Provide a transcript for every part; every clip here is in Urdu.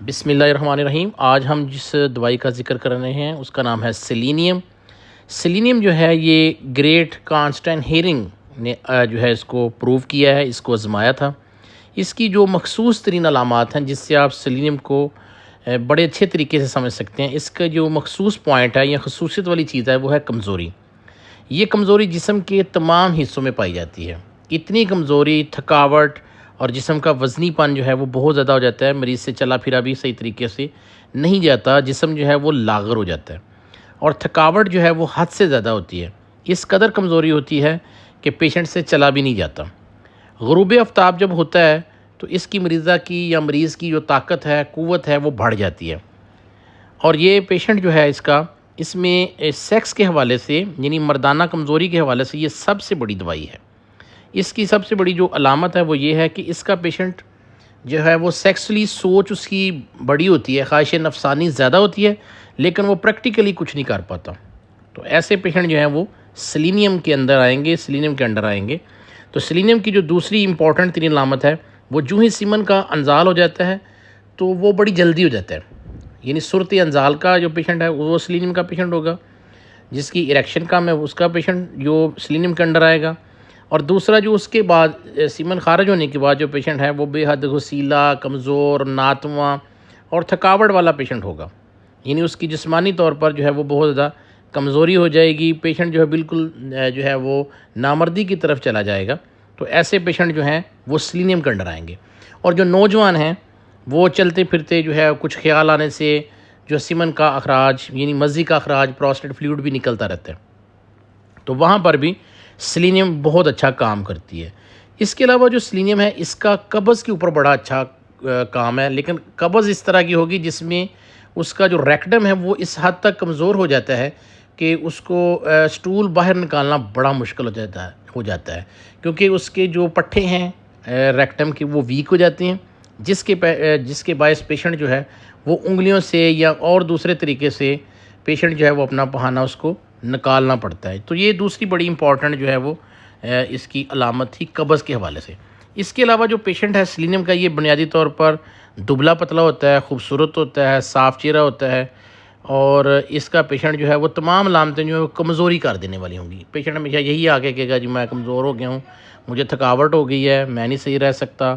بسم اللہ الرحمن الرحیم۔ آج ہم جس دوائی کا ذکر کر رہے ہیں اس کا نام ہے سیلینیم۔ سیلینیم جو ہے یہ گریٹ کانسٹین ہیرنگ نے جو ہے اس کو پروو کیا ہے، اس کو آزمایا تھا۔ اس کی جو مخصوص ترین علامات ہیں جس سے آپ سیلینیم کو بڑے اچھے طریقے سے سمجھ سکتے ہیں، اس کا جو مخصوص پوائنٹ ہے یا خصوصیت والی چیز ہے وہ ہے کمزوری۔ یہ کمزوری جسم کے تمام حصوں میں پائی جاتی ہے۔ اتنی کمزوری، تھکاوٹ اور جسم کا وزنی پن جو ہے وہ بہت زیادہ ہو جاتا ہے، مریض سے چلا پھرا بھی صحیح طریقے سے نہیں جاتا، جسم جو ہے وہ لاغر ہو جاتا ہے اور تھکاوٹ جو ہے وہ حد سے زیادہ ہوتی ہے۔ اس قدر کمزوری ہوتی ہے کہ پیشنٹ سے چلا بھی نہیں جاتا۔ غروب آفتاب جب ہوتا ہے تو اس کی مریضہ کی یا مریض کی جو طاقت ہے، قوت ہے، وہ بڑھ جاتی ہے۔ اور یہ پیشنٹ جو ہے اس میں سیکس کے حوالے سے یعنی مردانہ کمزوری کے حوالے سے یہ سب سے بڑی دوائی ہے۔ اس کی سب سے بڑی جو علامت ہے وہ یہ ہے کہ اس کا پیشنٹ جو ہے وہ سیکسلی سوچ اس کی بڑی ہوتی ہے، خواہش نفسانی زیادہ ہوتی ہے، لیکن وہ پریکٹیکلی کچھ نہیں کر پاتا۔ تو ایسے پیشنٹ جو ہیں وہ سیلینیم کے اندر آئیں گے، سیلینیم کے انڈر آئیں گے۔ تو سیلینیم کی جو دوسری امپورٹنٹ ترین علامت ہے وہ جو ہی سیمن کا انزال ہو جاتا ہے تو وہ بڑی جلدی ہو جاتا ہے، یعنی صورت انزال کا جو پیشنٹ ہے وہ سیلینیم کا پیشنٹ ہوگا، جس کی اریکشن کم ہے اس کا پیشنٹ جو سیلینیم کے انڈر آئے گا۔ اور دوسرا جو اس کے بعد سیمن خارج ہونے کے بعد جو پیشنٹ ہے وہ بے حد غسیلہ، کمزور، ناتواں اور تھکاوٹ والا پیشنٹ ہوگا، یعنی اس کی جسمانی طور پر جو ہے وہ بہت زیادہ کمزوری ہو جائے گی، پیشنٹ جو ہے بالکل جو ہے وہ نامردی کی طرف چلا جائے گا۔ تو ایسے پیشنٹ جو ہیں وہ سیلینیم کے انڈر آئیں گے۔ اور جو نوجوان ہیں وہ چلتے پھرتے جو ہے کچھ خیال آنے سے جو سیمن کا اخراج یعنی مزی کا اخراج، پروسٹیٹ فلوئڈ بھی نکلتا رہتا ہے، تو وہاں پر بھی سیلینیم بہت اچھا کام کرتی ہے۔ اس کے علاوہ جو سیلینیم ہے اس کا قبض کے اوپر بڑا اچھا کام ہے، لیکن قبض اس طرح کی ہوگی جس میں اس کا جو ریکٹم ہے وہ اس حد تک کمزور ہو جاتا ہے کہ اس کو سٹول باہر نکالنا بڑا مشکل ہو جاتا ہے کیونکہ اس کے جو پٹھے ہیں ریکٹم کے وہ ویک ہو جاتے ہیں، جس کے باعث پیشنٹ جو ہے وہ انگلیوں سے یا اور دوسرے طریقے سے پیشنٹ جو ہے وہ اپنا پہانہ اس کو نکالنا پڑتا ہے۔ تو یہ دوسری بڑی امپورٹنٹ جو ہے وہ اس کی علامت تھی قبض کے حوالے سے۔ اس کے علاوہ جو پیشنٹ ہے سیلینیم کا، یہ بنیادی طور پر دبلا پتلا ہوتا ہے، خوبصورت ہوتا ہے، صاف چہرہ ہوتا ہے، اور اس کا پیشنٹ جو ہے وہ تمام علامتیں جو ہے وہ کمزوری کر دینے والی ہوں گی۔ پیشنٹ ہمیشہ یہی آگے کہے گا جی میں کمزور ہو گیا ہوں، مجھے تھکاوٹ ہو گئی ہے، میں نہیں صحیح رہ سکتا۔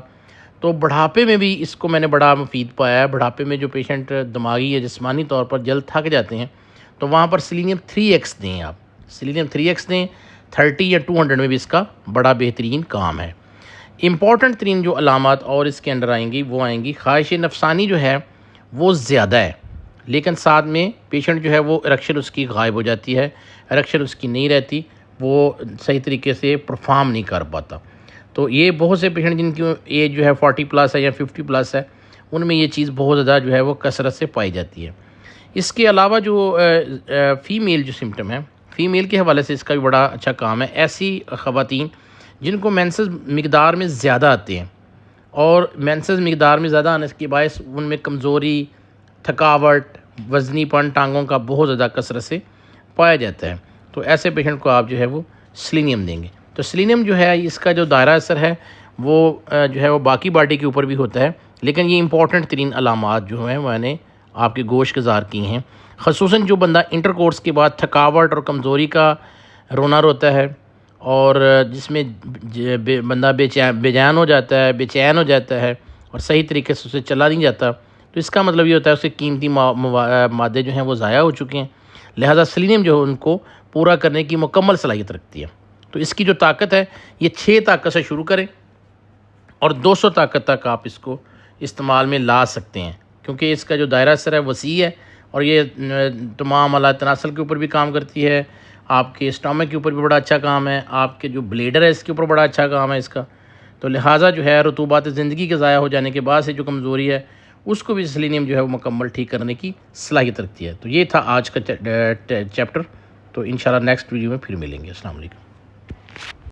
تو بڑھاپے میں بھی اس کو میں نے بڑا مفید پایا ہے۔ بڑھاپے میں جو پیشنٹ دماغی یا جسمانی طور پر جلد تھک جاتے ہیں تو وہاں پر سیلینیم 3x دیں، آپ سیلینیم 3x دیں، 30 یا 200 میں بھی اس کا بڑا بہترین کام ہے۔ امپورٹنٹ ترین جو علامات اور اس کے اندر آئیں گی وہ آئیں گی خواہش نفسانی جو ہے وہ زیادہ ہے، لیکن ساتھ میں پیشنٹ جو ہے وہ اریکشن اس کی غائب ہو جاتی ہے، اریکشن اس کی نہیں رہتی، وہ صحیح طریقے سے پرفارم نہیں کر پاتا۔ تو یہ بہت سے پیشنٹ جن کی ایج جو ہے 40 پلس ہے یا 50 پلس ہے ان میں یہ چیز بہت زیادہ جو ہے وہ کثرت سے پائی جاتی ہے۔ اس کے علاوہ جو فیمیل جو سمٹم ہے، فیمیل کے حوالے سے اس کا بھی بڑا اچھا کام ہے۔ ایسی خواتین جن کو مینسز مقدار میں زیادہ آتے ہیں اور مینسز مقدار میں زیادہ آنے کے باعث ان میں کمزوری، تھکاوٹ، وزنی پن ٹانگوں کا بہت زیادہ کثرت سے پایا جاتا ہے، تو ایسے پیشنٹ کو آپ جو ہے وہ سیلینیم دیں گے۔ تو سیلینیم جو ہے اس کا جو دائرہ اثر ہے وہ جو ہے وہ باقی باڈی کے اوپر بھی ہوتا ہے، لیکن یہ امپورٹنٹ ترین علامات جو ہیں میں نے آپ کے گوش گزار کی ہیں۔ خصوصاً جو بندہ انٹر کورس کے بعد تھکاوٹ اور کمزوری کا رونا روتا ہے اور جس میں بندہ بے جان ہو جاتا ہے، بے چین ہو جاتا ہے اور صحیح طریقے سے اسے چلا نہیں جاتا، تو اس کا مطلب یہ ہوتا ہے اس کے قیمتی مادے جو ہیں وہ ضائع ہو چکے ہیں، لہذا سیلینیم جو ہے ان کو پورا کرنے کی مکمل صلاحیت رکھتی ہے۔ تو اس کی جو طاقت ہے یہ 6 طاقت سے شروع کریں اور 200 طاقت تک آپ اس کو استعمال میں لا سکتے ہیں، کیونکہ اس کا جو دائرہ اثر ہے وسیع ہے اور یہ تمام آلات تناسل کے اوپر بھی کام کرتی ہے، آپ کے اسٹامک کے اوپر بھی بڑا اچھا کام ہے، آپ کے جو بلیڈر ہے اس کے اوپر بڑا اچھا کام ہے اس کا۔ تو لہٰذا جو ہے رطوبات زندگی کے ضائع ہو جانے کے بعد سے جو کمزوری ہے اس کو بھی سیلینیم جو ہے وہ مکمل ٹھیک کرنے کی صلاحیت رکھتی ہے۔ تو یہ تھا آج کا چیپٹر، تو انشاءاللہ نیکسٹ ویڈیو میں پھر ملیں گے۔ السلام علیکم۔